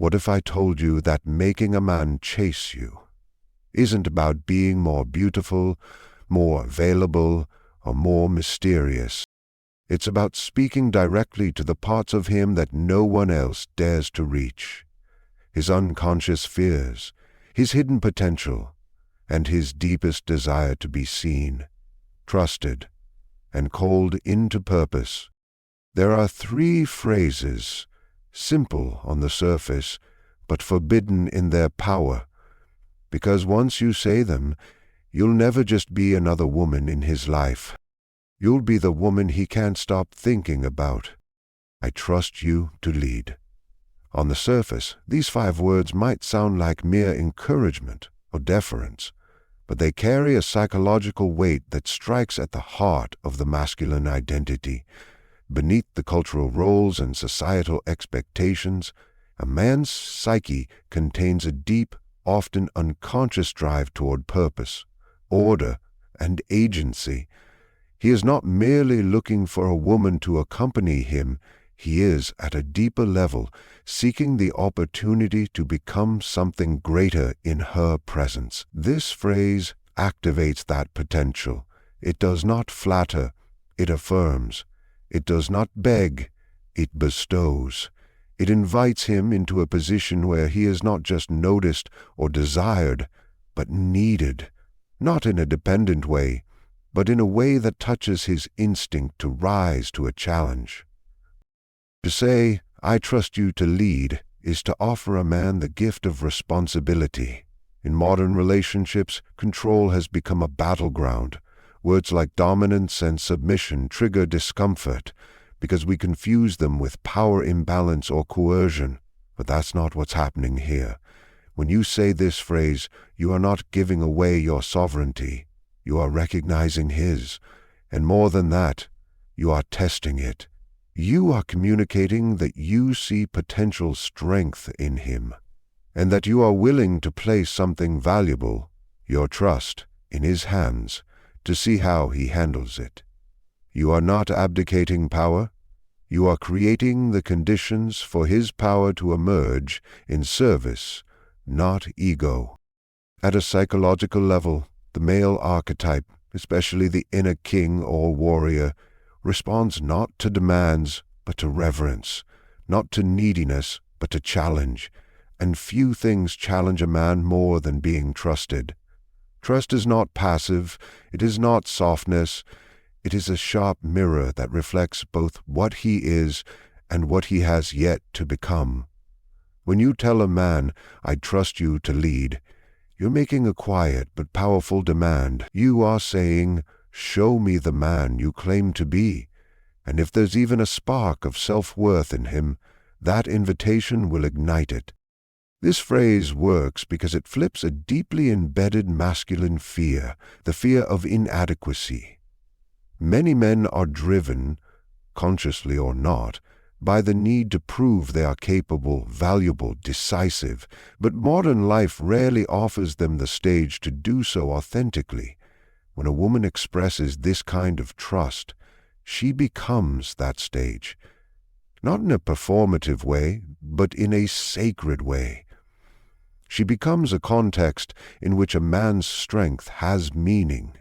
What if I told you that making a man chase you isn't about being more beautiful, more available, or more mysterious? It's about speaking directly to the parts of him that no one else dares to reach. His unconscious fears, his hidden potential, and his deepest desire to be seen, trusted, and called into purpose. There are 3 phrases, simple on the surface, but forbidden in their power, because once you say them, you'll never just be another woman in his life. You'll be the woman he can't stop thinking about. I trust you to lead. On the surface, these 5 words might sound like mere encouragement or deference, but they carry a psychological weight that strikes at the heart of the masculine identity. Beneath the cultural roles and societal expectations, a man's psyche contains a deep, often unconscious drive toward purpose, order, and agency. He is not merely looking for a woman to accompany him. He is, at a deeper level, seeking the opportunity to become something greater in her presence. This phrase activates that potential. It does not flatter, it affirms. It does not beg, it bestows. It invites him into a position where he is not just noticed or desired, but needed, not in a dependent way, but in a way that touches his instinct to rise to a challenge. To say, "I trust you to lead," is to offer a man the gift of responsibility. In modern relationships, control has become a battleground. Words like dominance and submission trigger discomfort because we confuse them with power imbalance or coercion, but that's not what's happening here. When you say this phrase, you are not giving away your sovereignty. You are recognizing his, and more than that, you are testing it. You are communicating that you see potential strength in him, and that you are willing to place something valuable, your trust, in his hands, to see how he handles it. You are not abdicating power. You are creating the conditions for his power to emerge in service, not ego. At a psychological level, the male archetype, especially the inner king or warrior, responds not to demands, but to reverence, not to neediness, but to challenge, and few things challenge a man more than being trusted. Trust is not passive, it is not softness, it is a sharp mirror that reflects both what he is and what he has yet to become. When you tell a man, "I trust you to lead," you're making a quiet but powerful demand. You are saying, "Show me the man you claim to be," and if there's even a spark of self-worth in him, that invitation will ignite it. This phrase works because it flips a deeply embedded masculine fear, the fear of inadequacy. Many men are driven, consciously or not, by the need to prove they are capable, valuable, decisive, but modern life rarely offers them the stage to do so authentically. When a woman expresses this kind of trust, she becomes that stage, not in a performative way, but in a sacred way. She becomes a context in which a man's strength has meaning.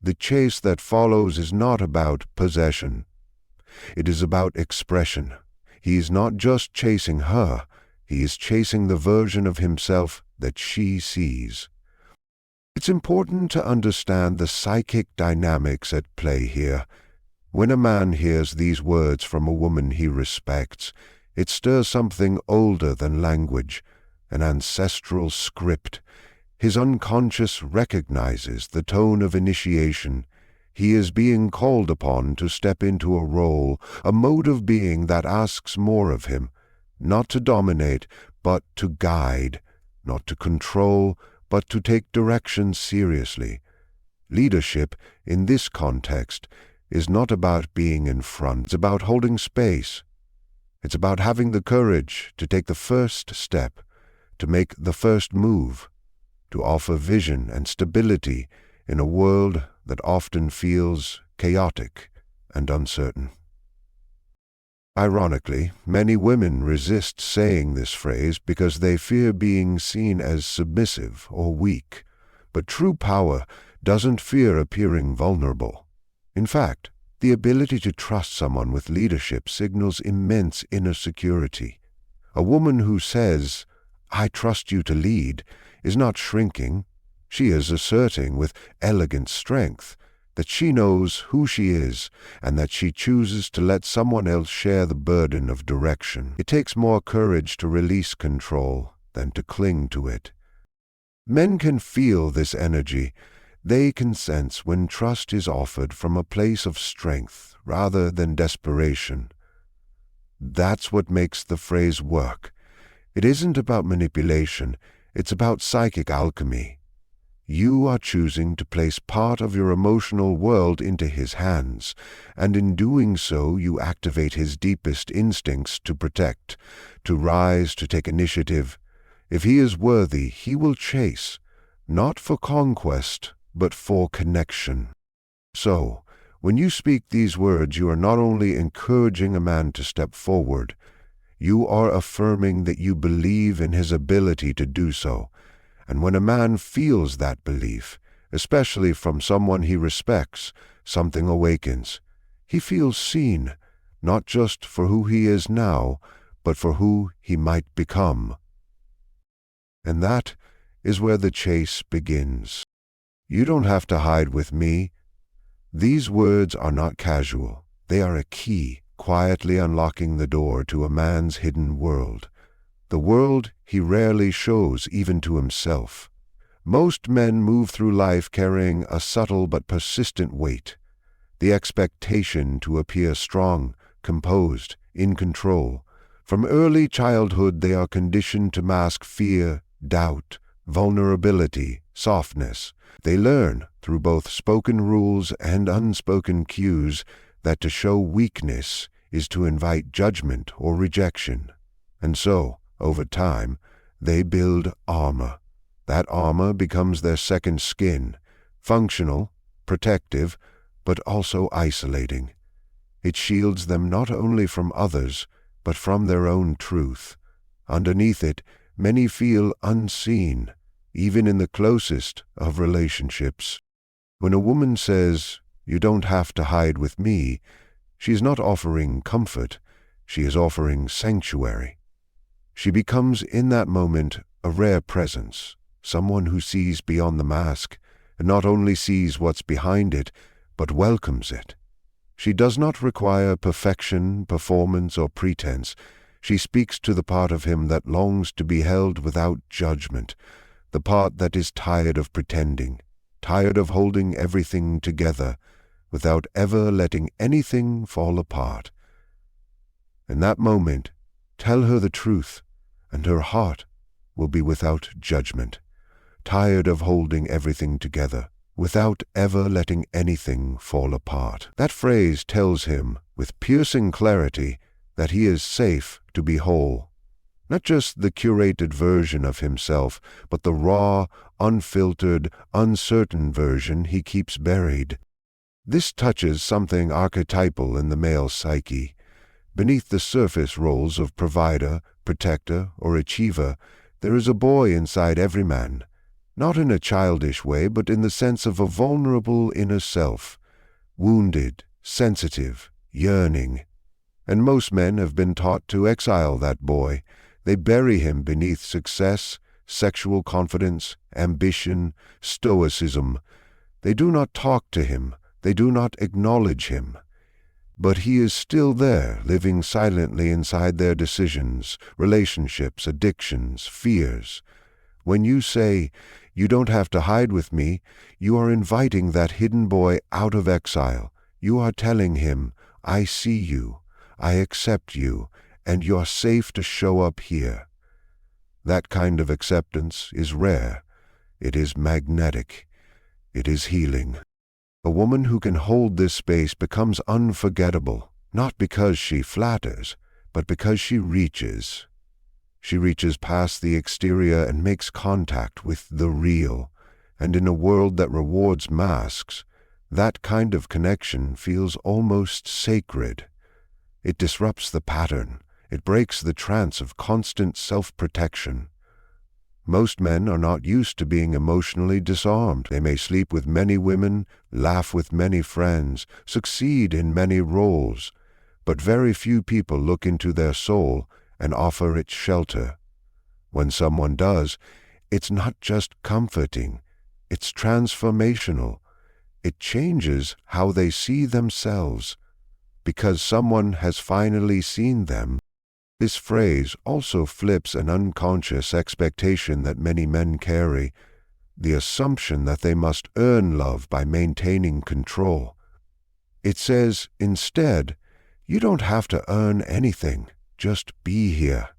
The chase that follows is not about possession. It is about expression. He is not just chasing her, he is chasing the version of himself that she sees. It's important to understand the psychic dynamics at play here. When a man hears these words from a woman he respects, it stirs something older than language, an ancestral script. His unconscious recognizes the tone of initiation. He is being called upon to step into a role, a mode of being that asks more of him, not to dominate, but to guide, not to control, but to take direction seriously. Leadership, in this context, is not about being in front. It's about holding space. It's about having the courage to take the first step, to make the first move, to offer vision and stability in a world that often feels chaotic and uncertain. Ironically, many women resist saying this phrase because they fear being seen as submissive or weak. But true power doesn't fear appearing vulnerable. In fact, the ability to trust someone with leadership signals immense inner security. A woman who says, "I trust you to lead," is not shrinking. She is asserting with elegant strength that she knows who she is and that she chooses to let someone else share the burden of direction. It takes more courage to release control than to cling to it. Men can feel this energy. They can sense when trust is offered from a place of strength rather than desperation. That's what makes the phrase work. It isn't about manipulation, it's about psychic alchemy. You are choosing to place part of your emotional world into his hands, and in doing so you activate his deepest instincts to protect, to rise, to take initiative. If he is worthy, he will chase, not for conquest, but for connection. So, when you speak these words, you are not only encouraging a man to step forward, you are affirming that you believe in his ability to do so. And when a man feels that belief, especially from someone he respects, something awakens. He feels seen, not just for who he is now, but for who he might become. And that is where the chase begins. You don't have to hide with me. These words are not casual. They are a key, quietly unlocking the door to a man's hidden world. The world he rarely shows even to himself. Most men move through life carrying a subtle but persistent weight, the expectation to appear strong, composed, in control. From early childhood they are conditioned to mask fear, doubt, vulnerability, softness. They learn, through both spoken rules and unspoken cues, that to show weakness is to invite judgment or rejection. And so, over time, they build armor. That armor becomes their second skin, functional, protective, but also isolating. It shields them not only from others, but from their own truth. Underneath it, many feel unseen, even in the closest of relationships. When a woman says, "You don't have to hide with me," she is not offering comfort, she is offering sanctuary. She becomes in that moment a rare presence, someone who sees beyond the mask, and not only sees what's behind it, but welcomes it. She does not require perfection, performance, or pretense. She speaks to the part of him that longs to be held without judgment, the part that is tired of pretending, tired of holding everything together, without ever letting anything fall apart. In that moment, tell her the truth, and her heart will be without judgment, tired of holding everything together, without ever letting anything fall apart. That phrase tells him, with piercing clarity, that he is safe to be whole. Not just the curated version of himself, but the raw, unfiltered, uncertain version he keeps buried. This touches something archetypal in the male psyche. Beneath the surface roles of provider, protector, or achiever, there is a boy inside every man, not in a childish way, but in the sense of a vulnerable inner self, wounded, sensitive, yearning. And most men have been taught to exile that boy. They bury him beneath success, sexual confidence, ambition, stoicism. They do not talk to him, they do not acknowledge him. But he is still there, living silently inside their decisions, relationships, addictions, fears. When you say, "You don't have to hide with me," you are inviting that hidden boy out of exile. You are telling him, "I see you, I accept you, and you're safe to show up here." That kind of acceptance is rare. It is magnetic. It is healing. A woman who can hold this space becomes unforgettable, not because she flatters, but because she reaches. She reaches past the exterior and makes contact with the real, and in a world that rewards masks, that kind of connection feels almost sacred. It disrupts the pattern. It breaks the trance of constant self-protection. Most men are not used to being emotionally disarmed. They may sleep with many women, laugh with many friends, succeed in many roles, but very few people look into their soul and offer it shelter. When someone does, it's not just comforting, it's transformational. It changes how they see themselves. Because someone has finally seen them. This phrase also flips an unconscious expectation that many men carry, the assumption that they must earn love by maintaining control. It says, instead, you don't have to earn anything, just be here.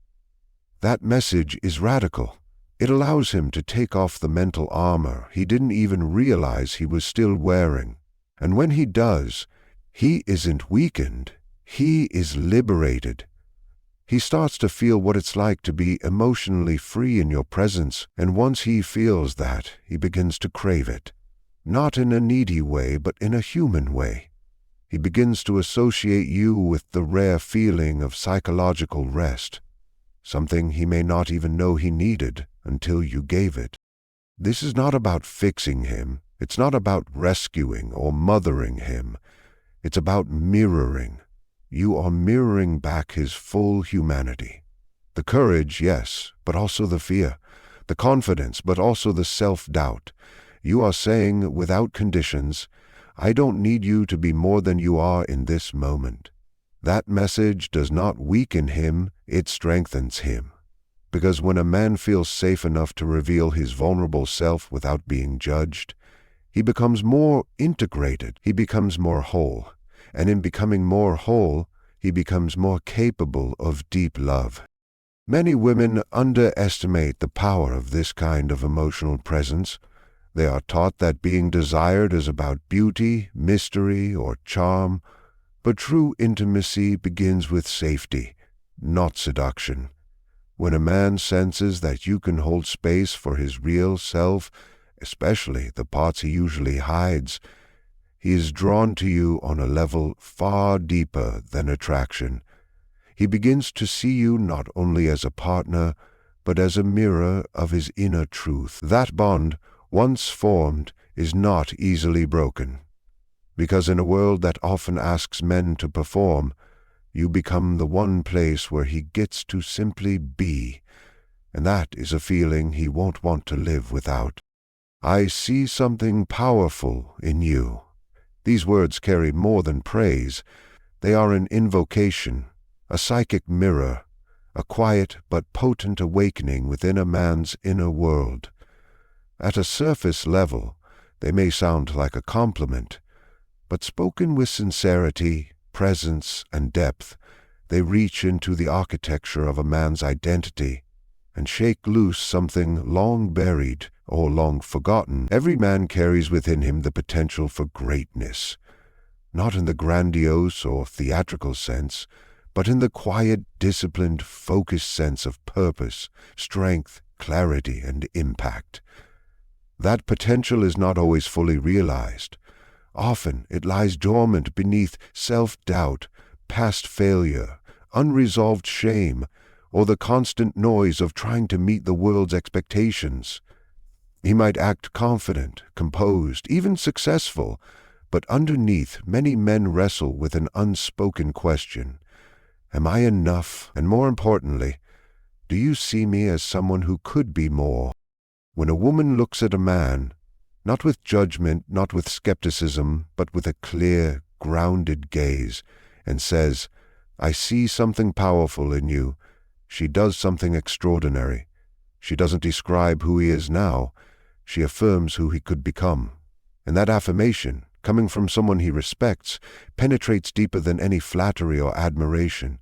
That message is radical. It allows him to take off the mental armor he didn't even realize he was still wearing. And when he does, he isn't weakened, he is liberated. He starts to feel what it's like to be emotionally free in your presence, and once he feels that, he begins to crave it. Not in a needy way, but in a human way. He begins to associate you with the rare feeling of psychological rest, something he may not even know he needed until you gave it. This is not about fixing him. It's not about rescuing or mothering him. It's about mirroring. You are mirroring back his full humanity. The courage, yes, but also the fear. The confidence, but also the self-doubt. You are saying, without conditions, I don't need you to be more than you are in this moment. That message does not weaken him, it strengthens him. Because when a man feels safe enough to reveal his vulnerable self without being judged, he becomes more integrated, he becomes more whole. And in becoming more whole, he becomes more capable of deep love. Many women underestimate the power of this kind of emotional presence. They are taught that being desired is about beauty, mystery, or charm, but true intimacy begins with safety, not seduction. When a man senses that you can hold space for his real self, especially the parts he usually hides, he is drawn to you on a level far deeper than attraction. He begins to see you not only as a partner, but as a mirror of his inner truth. That bond, once formed, is not easily broken. Because in a world that often asks men to perform, you become the one place where he gets to simply be, and that is a feeling he won't want to live without. I see something powerful in you. These words carry more than praise. They are an invocation, a psychic mirror, a quiet but potent awakening within a man's inner world. At a surface level, they may sound like a compliment, but spoken with sincerity, presence, and depth, they reach into the architecture of a man's identity and shake loose something long buried or long forgotten. Every man carries within him the potential for greatness, not in the grandiose or theatrical sense, but in the quiet, disciplined, focused sense of purpose, strength, clarity, and impact. That potential is not always fully realized. Often it lies dormant beneath self-doubt, past failure, unresolved shame, or the constant noise of trying to meet the world's expectations. He might act confident, composed, even successful, but underneath many men wrestle with an unspoken question. Am I enough? And more importantly, do you see me as someone who could be more? When a woman looks at a man, not with judgment, not with skepticism, but with a clear, grounded gaze, and says, I see something powerful in you, she does something extraordinary. She doesn't describe who he is now, she affirms who he could become. And that affirmation, coming from someone he respects, penetrates deeper than any flattery or admiration.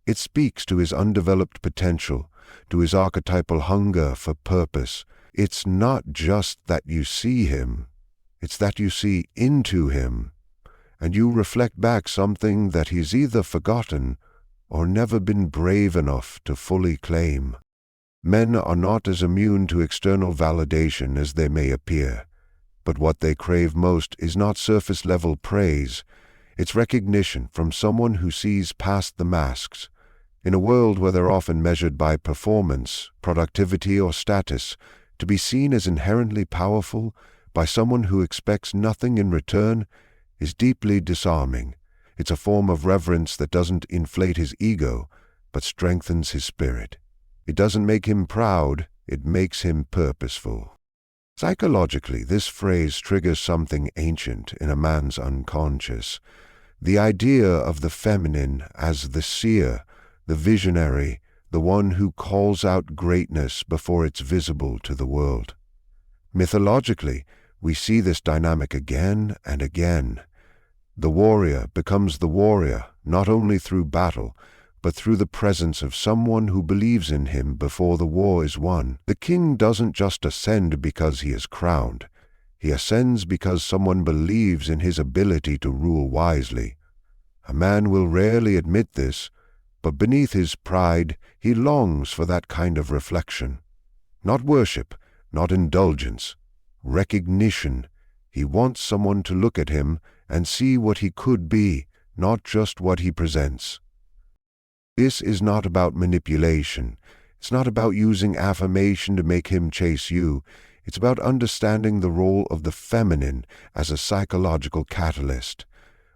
It speaks to his undeveloped potential, to his archetypal hunger for purpose. It's not just that you see him, it's that you see into him, and you reflect back something that he's either forgotten or never been brave enough to fully claim. Men are not as immune to external validation as they may appear, but what they crave most is not surface-level praise, It's recognition from someone who sees past the masks. In a world where they're often measured by performance, productivity, or status, to be seen as inherently powerful by someone who expects nothing in return is deeply disarming. It's a form of reverence that doesn't inflate his ego, but strengthens his spirit. It doesn't make him proud, it makes him purposeful. Psychologically, this phrase triggers something ancient in a man's unconscious. The idea of the feminine as the seer, the visionary, the one who calls out greatness before it's visible to the world. Mythologically, we see this dynamic again and again. The warrior becomes the warrior not only through battle, but through the presence of someone who believes in him before the war is won. The king doesn't just ascend because he is crowned. He ascends because someone believes in his ability to rule wisely. A man will rarely admit this, but beneath his pride he longs for that kind of reflection. Not worship, not indulgence, recognition. He wants someone to look at him and see what he could be, not just what he presents. This is not about manipulation. It's not about using affirmation to make him chase you. It's about understanding the role of the feminine as a psychological catalyst.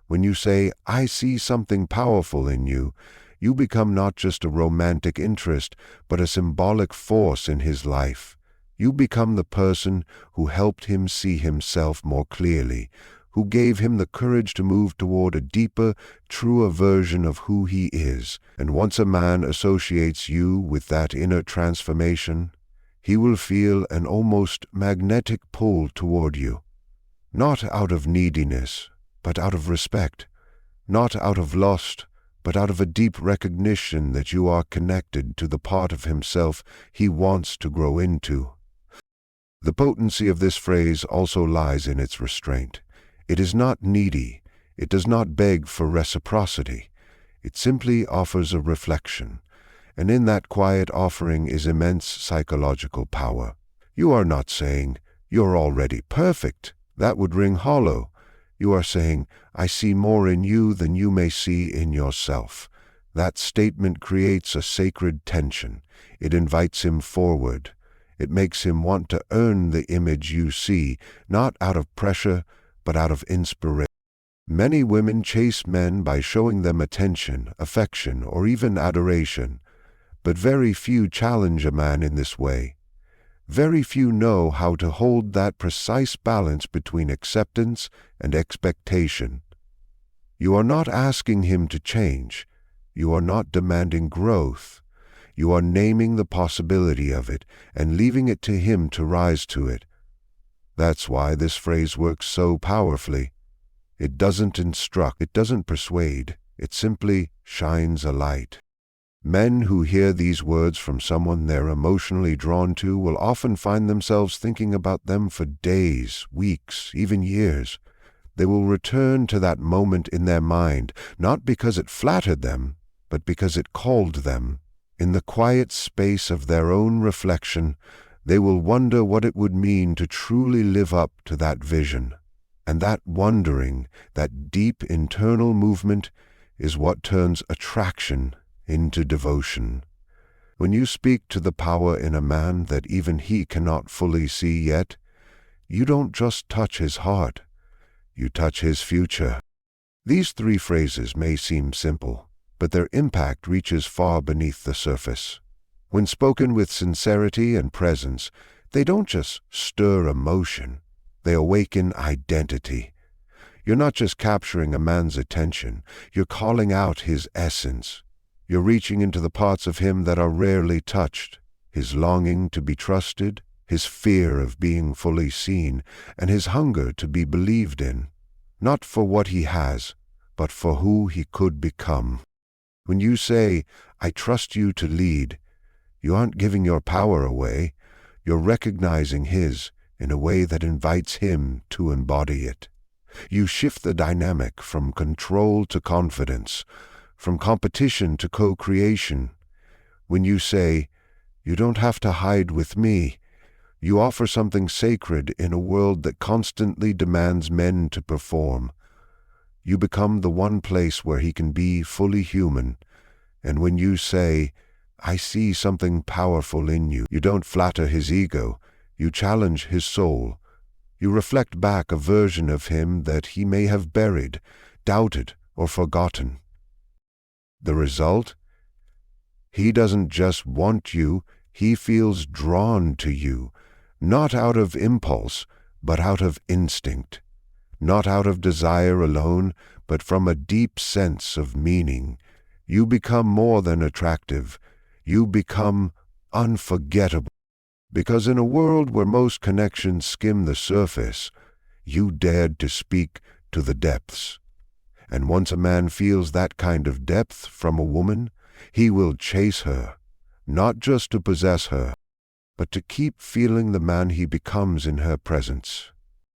When you say, "I see something powerful in you," you become not just a romantic interest, but a symbolic force in his life. You become the person who helped him see himself more clearly, who gave him the courage to move toward a deeper, truer version of who he is. And once a man associates you with that inner transformation, he will feel an almost magnetic pull toward you. Not out of neediness, but out of respect. Not out of lust, but out of a deep recognition that you are connected to the part of himself he wants to grow into. The potency of this phrase also lies in its restraint. It is not needy. It does not beg for reciprocity. It simply offers a reflection, and in that quiet offering is immense psychological power. You are not saying, "You're already perfect." That would ring hollow. You are saying, "I see more in you than you may see in yourself." That statement creates a sacred tension. It invites him forward. It makes him want to earn the image you see, not out of pressure, but out of inspiration. Many women chase men by showing them attention, affection, or even adoration, but very few challenge a man in this way. Very few know how to hold that precise balance between acceptance and expectation. You are not asking him to change. You are not demanding growth. You are naming the possibility of it and leaving it to him to rise to it. That's why this phrase works so powerfully. It doesn't instruct, it doesn't persuade, it simply shines a light. Men who hear these words from someone they're emotionally drawn to will often find themselves thinking about them for days, weeks, even years. They will return to that moment in their mind, not because it flattered them, but because it called them. In the quiet space of their own reflection, they will wonder what it would mean to truly live up to that vision. And that wondering, that deep internal movement, is what turns attraction into devotion. When you speak to the power in a man that even he cannot fully see yet, you don't just touch his heart, you touch his future. These three phrases may seem simple, but their impact reaches far beneath the surface. When spoken with sincerity and presence, they don't just stir emotion, they awaken identity. You're not just capturing a man's attention, you're calling out his essence. You're reaching into the parts of him that are rarely touched, his longing to be trusted, his fear of being fully seen, and his hunger to be believed in, not for what he has, but for who he could become. When you say, "I trust you to lead," you aren't giving your power away, you're recognizing his in a way that invites him to embody it. You shift the dynamic from control to confidence, from competition to co-creation. When you say, "You don't have to hide with me," you offer something sacred in a world that constantly demands men to perform. You become the one place where he can be fully human. And when you say, "I see something powerful in you," you don't flatter his ego. You challenge his soul. You reflect back a version of him that he may have buried, doubted, or forgotten. The result? He doesn't just want you, he feels drawn to you, not out of impulse, but out of instinct. Not out of desire alone, but from a deep sense of meaning. You become more than attractive. You become unforgettable. Because in a world where most connections skim the surface, you dared to speak to the depths. And once a man feels that kind of depth from a woman, he will chase her, not just to possess her, but to keep feeling the man he becomes in her presence.